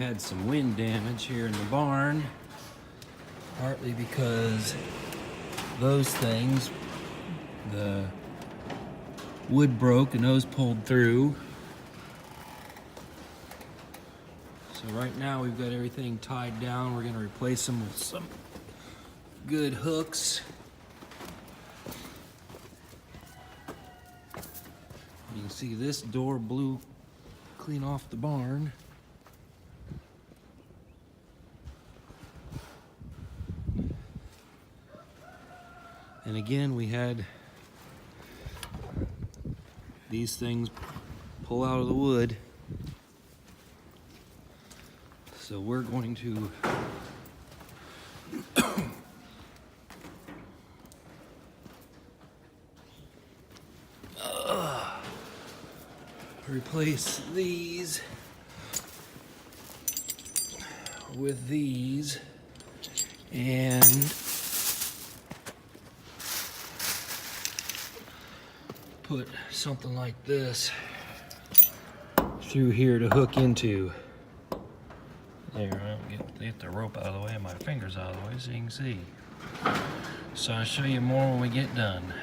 had some wind damage here in the barn, partly because those things, the wood broke and those pulled through. So right now we've got everything tied down. We're going to replace them with some good hooks. You can see this door blew clean off the barn. And again, we had these things pull out of the wood. So we're going to replace these with these and put something like this through here to hook into. There, I'll get the rope out of the way and my fingers out of the way so you can see. So I'll show you more when we get done.